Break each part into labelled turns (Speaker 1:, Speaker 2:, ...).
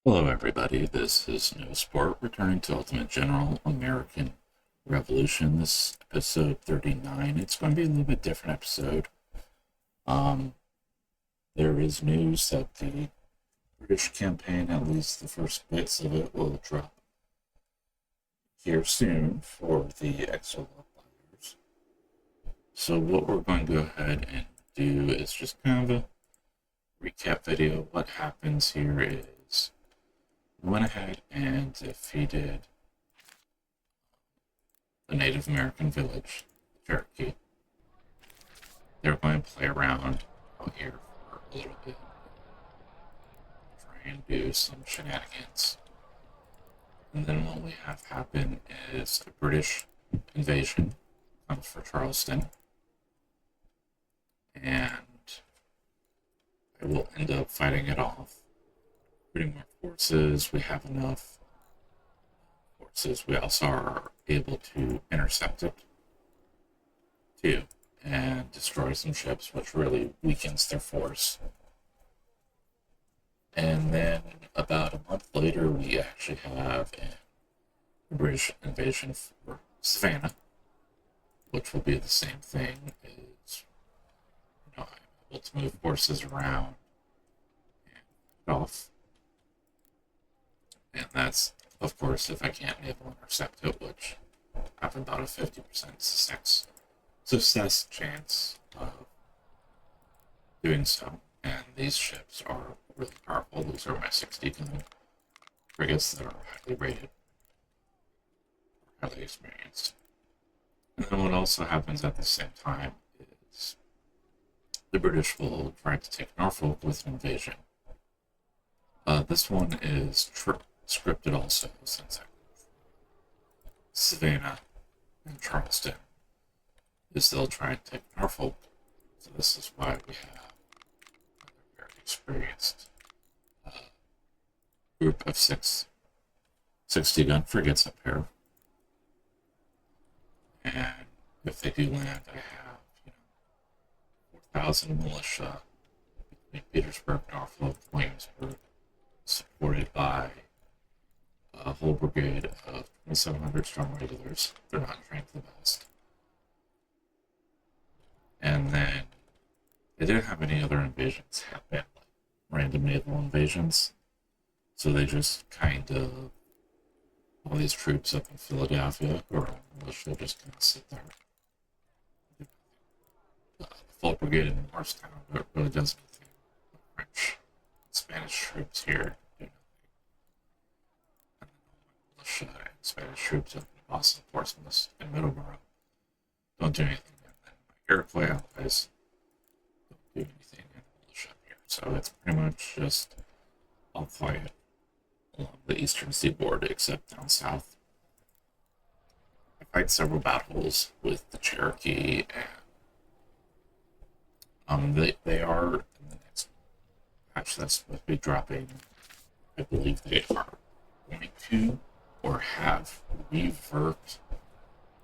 Speaker 1: Hello, everybody. This is No Sport, returning to Ultimate General American Revolution. This episode 39. It's going to be a little bit different episode. Um, there is news that the British campaign, at least the first bits of it, will drop here soon for the Exo players. So what we're going to go ahead and do is just kind of a recap video. What happens here is we went ahead and defeated the Native American village, Cherokee. They're going to play around out here for a little bit, try and do some shenanigans. And then what we have happen is a British invasion comes for Charleston, and I will end up fighting it off. Putting more forces, we have enough forces. We also are able to intercept it too and destroy some ships, which really weakens their force. And then about a month later, we actually have a British invasion for Savannah, which will be the same thing. I'm able to move forces around and off. And that's, of course, if I can't naval intercept it, which I have about a 50% success chance of doing so. And these ships are really powerful. These are my 60-gun frigates that are highly rated, highly experienced. And then what also happens at the same time is the British will try to take Norfolk with an invasion. This one is scripted also, since Savannah and Charleston is they'll try and take Norfolk. So this is why we have a very experienced group of 60-gun frigates up here. And if they do land, I have 4,000 militia between Petersburg, Norfolk, Williamsburg, supported by a whole brigade of 2,700 strong regulars. They're not trained the best. And then they didn't have any other invasions happen, like random naval invasions. So they just kind of, all these troops up in Philadelphia or militia just kind of sit there. The full brigade in Morristown, but it really does anything. The French, Spanish troops here do nothing. And then militia and Spanish troops up in Boston, Portsmouth, and Middleborough don't do anything. And then my Iroquois allies don't do anything in the militia here. So it's pretty much just all quiet along the eastern seaboard, except down south. I fight several battles with the Cherokee, and they are in the next patch that's supposed to be dropping. I believe they are going to or have reworked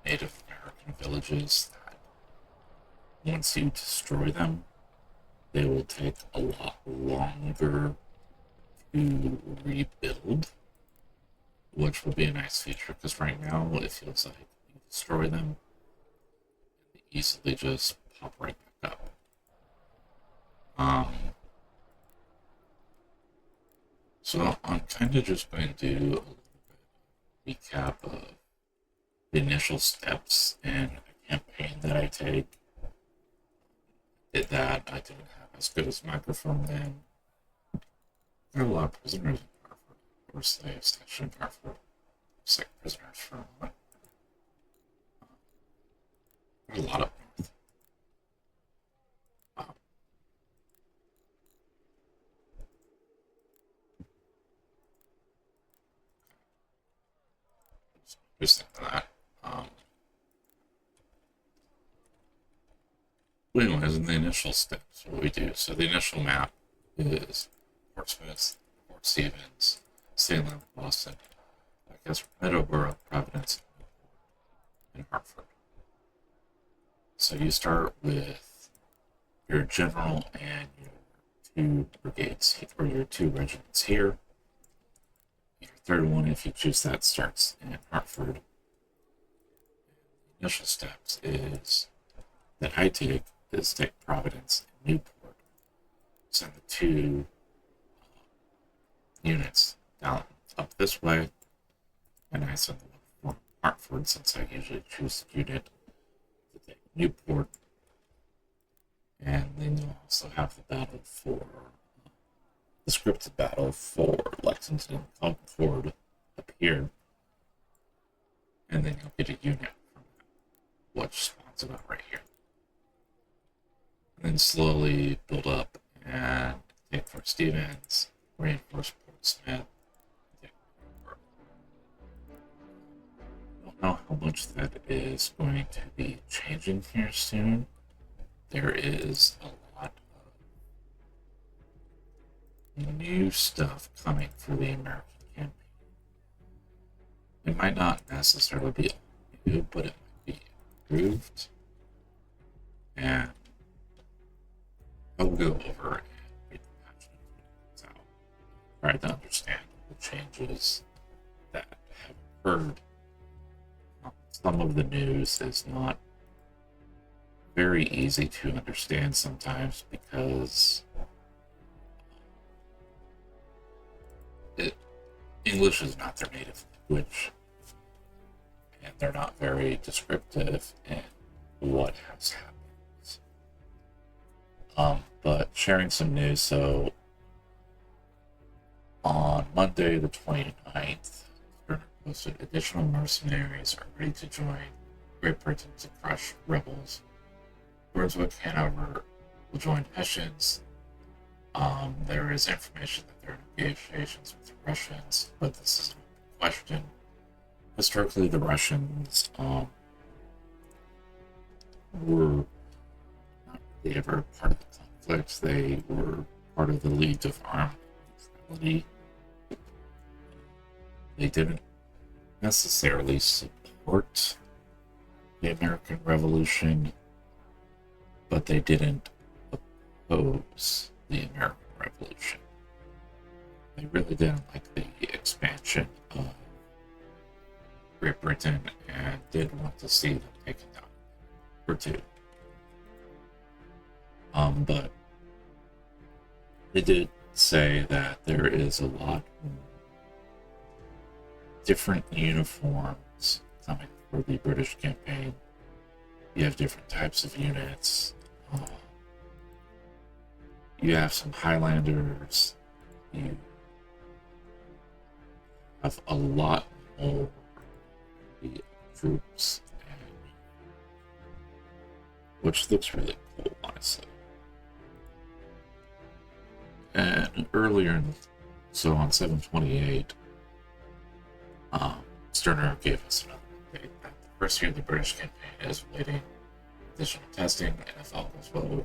Speaker 1: Native American villages that once you destroy them, they will take a lot longer to rebuild, which will be a nice feature because right now it feels like you destroy them and they easily just pop right back up. So I'm kind of just going to do a little bit of recap of the initial steps in a campaign that I take. Did that. I didn't have as good as microphone then. There are a lot of prisoners in Hartford, or slaves stationed in Hartford. Sick prisoners for a lot. There are a lot up north. Um, just into that. But anyways, in the initial steps, what we do. So the initial map is Portsmouth, Port Stevens, Salem, Boston, I guess Middleborough, Providence, and Hartford. So you start with your general and your two brigades, or your two regiments here. third one, if you choose that, starts in Hartford. The initial steps is that I take is take Providence and Newport, send the two units down up this way, and I send them from Hartford since I usually choose the unit to take Newport. And then you'll also have the battle for the scripted battle for Lexington and Concord up here. And then you'll get a unit from that, which spawns about right here. And then slowly build up and take Fort Stevens, reinforce Portsmouth. I don't know how much that is going to be changing here soon. There is a lot of new stuff coming for the American campaign. It might not necessarily be new, but it might be improved. And I'll go over and read the patch notes out. Try to understand the changes that have occurred. Some of the news is not very easy to understand sometimes because English is not their native language, and they're not very descriptive in what has happened. But sharing some news, so on Monday the 29th, Turner posted additional mercenaries are ready to join Great Britain to crush rebels. Brunswick, Hanover will join Hessians. There is information that there are negotiations with the Russians, but this is a question. Historically, the Russians were not really ever part of the conflict. They were part of the League of Armed Neutrality. They didn't necessarily support the American Revolution, but they didn't oppose the American Revolution. They really didn't like the expansion of Great Britain and did want to see them taken down or two. But they did say that there is a lot different uniforms coming for the British campaign. You have different types of units. You have some Highlanders. You have a lot more troops, which looks really cool, honestly. And earlier, so on 7/28, Sterner gave us another update that the first year of the British campaign is waiting additional testing, and if all goes well, we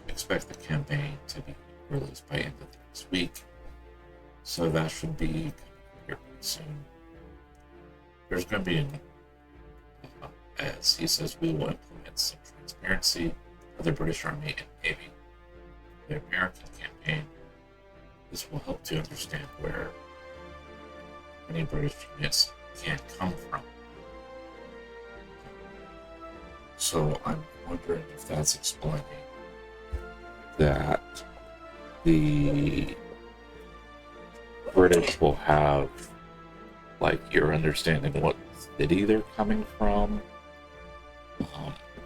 Speaker 1: expect the campaign to be released by end of the next week. So that should be coming here pretty soon. There's going to be as he says, we will implement some transparency for the British Army and Navy. The American campaign. This will help to understand where many British units can come from. So I'm wondering if that's explaining that the British will have, like, your understanding what city they're coming from.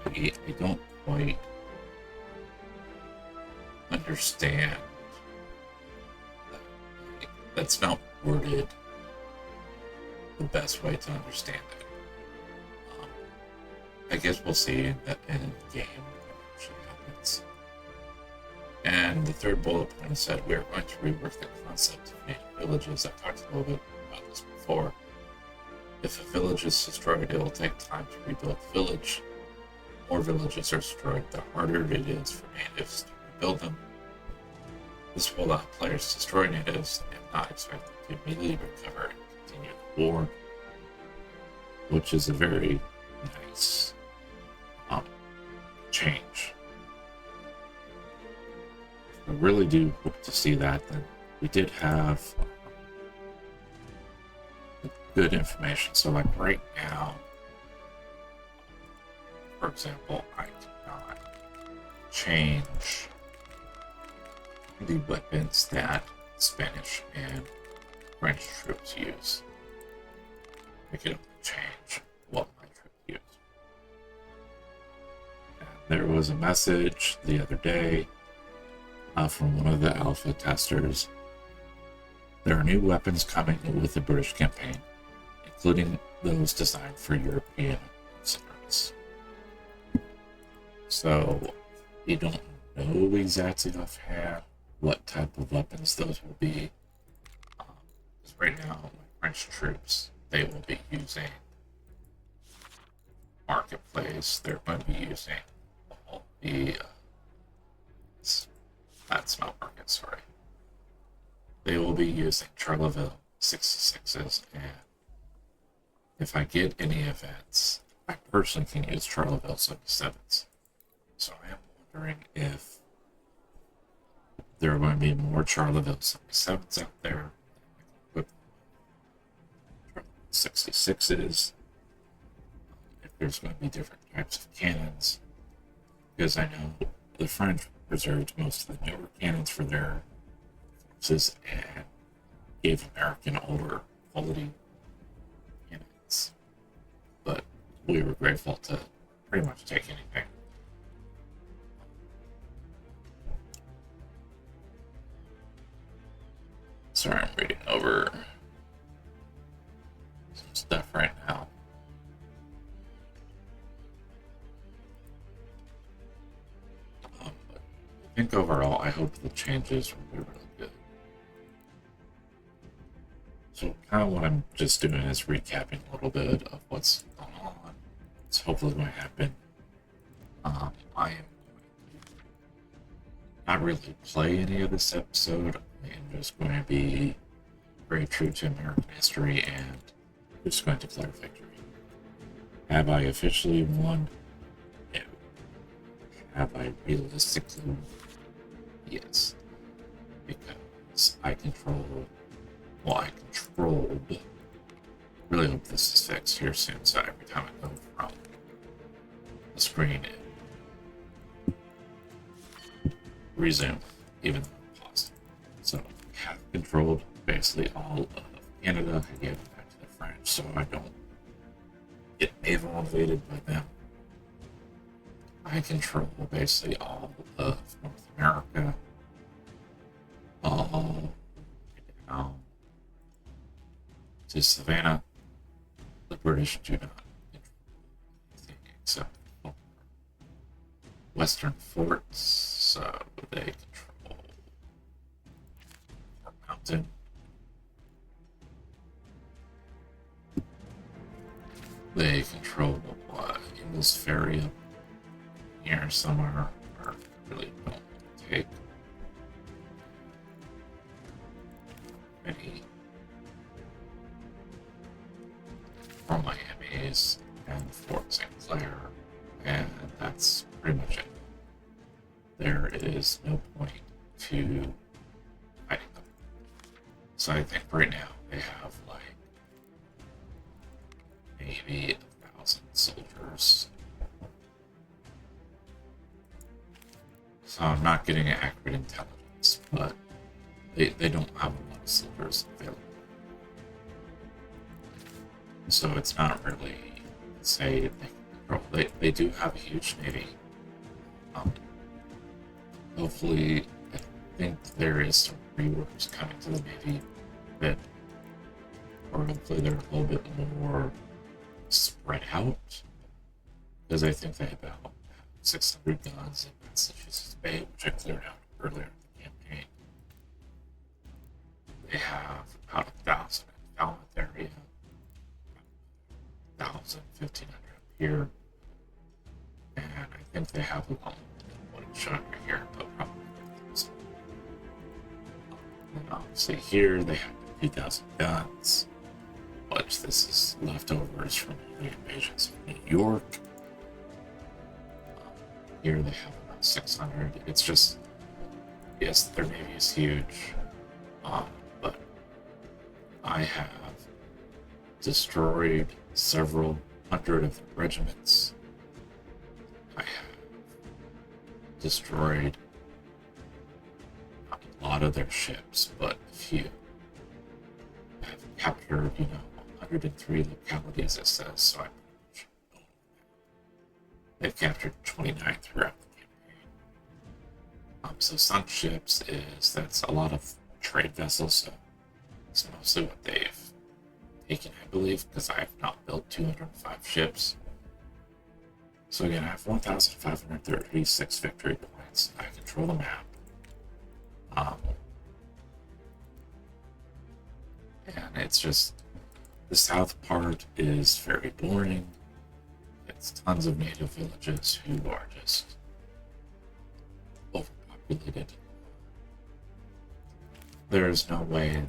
Speaker 1: I don't quite understand. That's not worded the best way to understand it. I guess we'll see in the end game what actually happens. And the third bullet point said we are going to rework the concept of native villages. I talked a little bit about this before. If a village is destroyed, it will take time to rebuild the village. The more villages are destroyed, the harder it is for natives to rebuild them. This will allow players to destroy natives and not expect them to immediately recover and continue the war, which is a very nice change. I really do hope to see that. Then we did have good information. So, like right now, for example, I cannot change the weapons that Spanish and French troops use. We can only change what my troops use. And there was a message the other day from one of the alpha testers. There are new weapons coming with the British campaign, including those designed for European mercenaries. So you don't know exactly offhand what type of weapons those will be. Because right now, my French troops, they will be using Marketplace. They're going to be using all the that's not Market, sorry. They will be using Charleville 66s, and if I get any events, I personally can use Charleville 77s. So I am wondering if there are going to be more Charleville 77s out there with 66s. If there's going to be different types of cannons, because I know the French preserved most of the newer cannons for their forces and gave American older quality cannons. But we were grateful to pretty much take anything. Sorry, I'm reading over some stuff right now. But I think overall, I hope the changes will be really good. So kind of what I'm just doing is recapping a little bit of what's going on. It's hopefully going to happen. I am going to not really play any of this episode. I'm just going to be very true to American history and just going to declare victory. Have I officially won? No. Have I realistically won? Yes. Because I controlled. Really hope this is fixed here soon, so every time I go from the screen and resume, even though I'm paused. So I have controlled basically all of Canada. I gave it back to the French so I don't get naval invaded by them. I control basically all of North America. All down to Savannah. The British do not control anything except for Western forts, so they control Fort Mountain. They control Ingles Ferry up here somewhere, or really don't take many from Miami's and Fort St. Clair, and that's pretty much it. There is no point to fighting them. So I think right now they have like maybe 1,000 soldiers. So I'm not getting accurate intelligence, but they don't have a lot of soldiers available. So it's not really say they control. They do have a huge navy. Hopefully, I think there is some reworks coming to the navy that, or hopefully they're a little bit more spread out, because I think they have about 600 guns in Massachusetts Bay, which I cleared out earlier in the campaign. They have about 1,000 in Falmouth area, 1,000, 1,500 up here, and I think they have a lot more than what it's showing right here, but probably 1,000. And obviously here they have 2,000 guns, which this is leftovers from the invasions of New York. Here they have about 600. It's just, yes, their navy is huge, but I have destroyed several hundred of their regiments. I have destroyed not a lot of their ships, but a few. I've captured, 103 localities, it says, so they've captured 29 throughout the campaign. So sunk ships that's a lot of trade vessels, so it's mostly what they've taken, I believe, because I have not built 205 ships. So again, I have 1,536 victory points. I control the map. And it's just, the south part is very boring. It's tons of native villages who are just overpopulated. There is no way that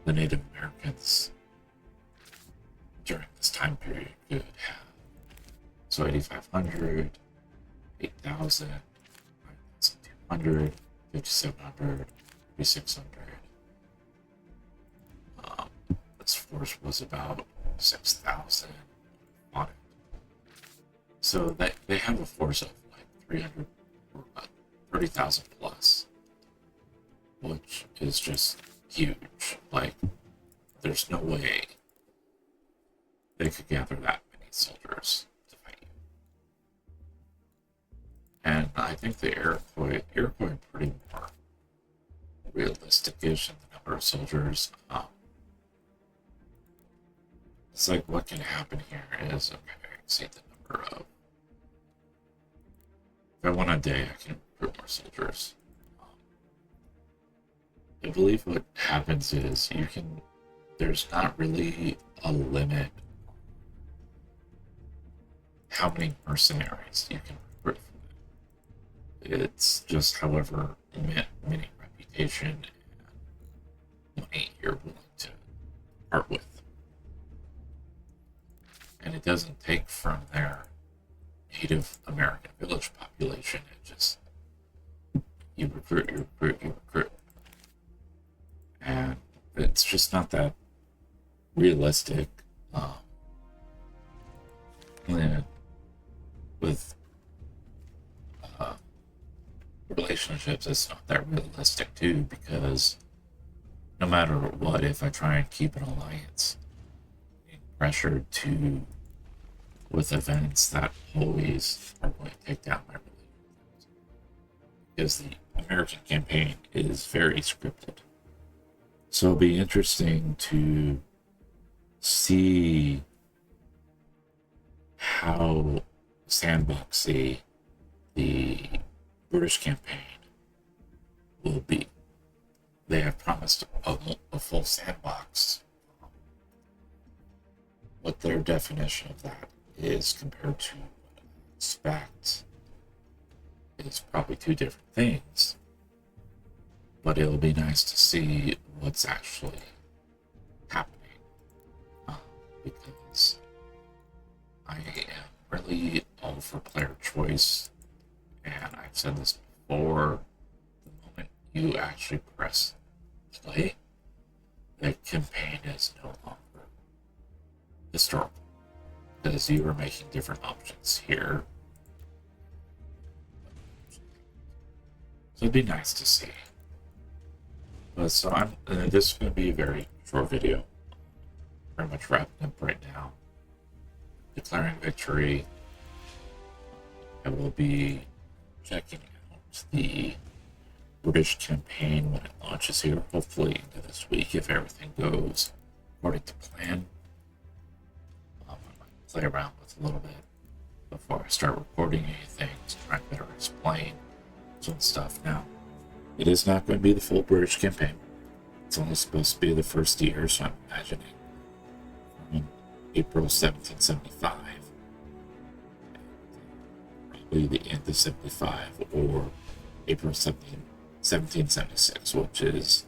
Speaker 1: the Native Americans during this time period could have. So 8,500, 8,000, 9,200, 5,700, 3,600. This force was about 6,000 on it. So they have a force of like 300 or 30,000 plus, which is just huge. Like, there's no way they could gather that many soldiers to fight you. And I think the Iroquois are pretty more realistic-ish in the number of soldiers. It's like, what can happen here is, okay, I can see the number of. If I want a day, I can recruit more soldiers. I believe what happens is there's not really a limit how many mercenaries you can recruit from it. It's just however many reputation and money you're willing to part with. And it doesn't take from their Native American village population. It just, you recruit. And it's just not that realistic. With relationships, it's not that realistic too, because no matter what, if I try and keep an alliance, pressured to with events that always are going to take down my relations, because the American campaign is very scripted. So it'll be interesting to see how sandboxy the British campaign will be. They have promised a full sandbox. What their definition of that is compared to what I expect is probably two different things. But it'll be nice to see what's actually happening. Because I am really all for player choice. And I've said this before, the moment you actually press play, the campaign is no longer historical, because you are making different options here. So it'd be nice to see. But so this is going to be a very short video. Very much wrapping up right now. Declaring victory. I will be checking out the British campaign when it launches here, hopefully into this week, if everything goes according to plan. I might play around with a little bit before I start recording anything to try and better explain some stuff. Now, it is not going to be the full British campaign. It's only supposed to be the first year, so I'm imagining from April 1775, probably the end of 75, or April 1776, which is,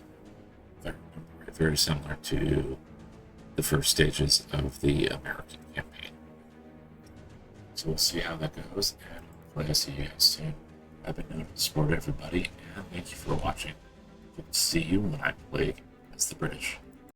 Speaker 1: if I remember, very similar to the first stages of the American campaign. So we'll see how that goes, and hopefully I'll see you guys soon. I've been known to support everybody, and thank you for watching. Hope to see you when I play as the British.